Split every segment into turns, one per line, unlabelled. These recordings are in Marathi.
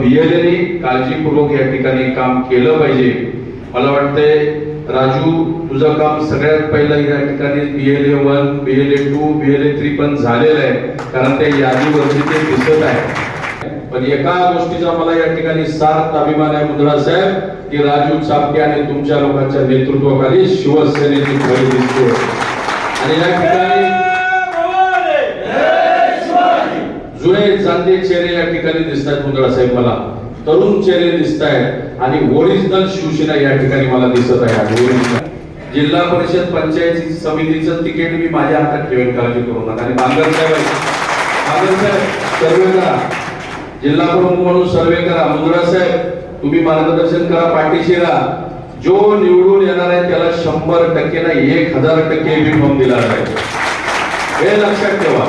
बीएलएने काळजीपूर्वक या ठिकाणी काम केलं पाहिजे. मला वाटतंय राजू, तुझं काम सगळ्यात पहिलं या ठिकाणी BLA 1, BLA 2, BLA 3 पण झालेलं आहे, कारण त्या यादीवरती ते दिसत आहे. पण एका गोष्टीचा मला या ठिकाणी सार्थ अभिमान आहे मुंदडा साहेब, की राजू चापके आणि तुमच्या लोकांच्या नेतृत्वाखाली शिवसेनेची फळी दिसते. आणि या ठिकाणी जुने जाणते चेहरे या ठिकाणी दिसत आहेत मुंदडा साहेब, मला तरुण चेहरे दिसत आहेत आणि ओरिजिनल शिवसेना या ठिकाणी मला दिसत आहे. जिल्हा परिषद पंचायत समितीचं तिकीट मी माझ्या हातात ठेवेन, काळजी करू नका. आणि बांगर साहेब सर्वे करा, जिल्हा प्रमुख म्हणून सर्वे करा. मुंदडा साहेब तुम्ही मार्गदर्शन करा, पाठीशी राहा. जो निवडून येणार आहे त्याला 100% ना 1000% बी फॉर्म दिला आहे, हे लक्षात ठेवा.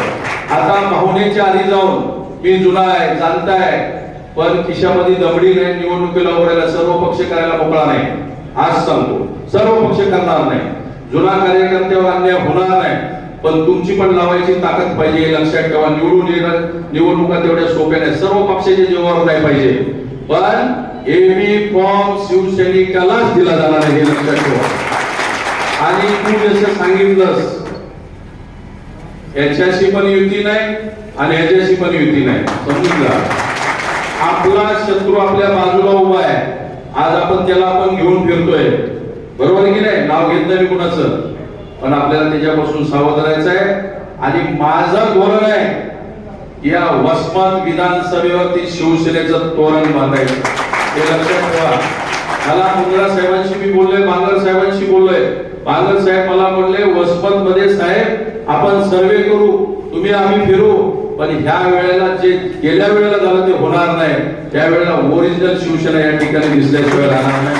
आता पाहुणेच्या आधी जाऊन मी जुना आहे जाणताय, पण खिशामध्ये दमडी नाही, निवडणुकीला उभं सर्व पक्ष करायला मोकळा नाही. आज सांगतो, सर्व पक्ष करणार नाही, जुना कार्यकर्त्यावर अन्याय होणार नाही, पण तुमची पण लावायची ताकद पाहिजे, हे लक्षात ठेवा. निवडून येणार निवडणुका तेवढ्या सोप्या नाही, सर्व पक्षाच्या जीवावर नाही पाहिजे, पण एबी फॉर्म शिवसैनिकालाच दिला जाणार आहे, हे लक्षात ठेवा. आणि तू जसं सांगितलंस, याच्याशी पण युती नाही आणि याच्याशी पण युती नाही, समजून घ्या. आपला शत्रू आपल्या बाजूला उभा आहे, आज आपण त्याला आपण घेऊन फिरतोय, बरोबर आहे की नाही? नाव घेत नाही कुणाचं, पण आपल्याला त्याच्यापासून सावध राहायचं आहे. आणि माझं धोरण आहे या वसमत विधानसभेवरती शिवसेनेचं तोरण बांधायचं, हे लक्षात ठेवा. मला मुंदडा साहेबांशी मी बोललोय, बांगर साहेबांशी बोललोय. बांगर साहेब मला बोलले वसमत मध्ये साहेब आपण सर्वे करू, तुम्ही आम्ही फिरू, पण ह्या वेळेला जे गेल्या वेळेला झालं ते होणार नाही. त्यावेळेला ओरिजिनल शिवसेना या ठिकाणी दिसल्याशिवाय राहणार नाही.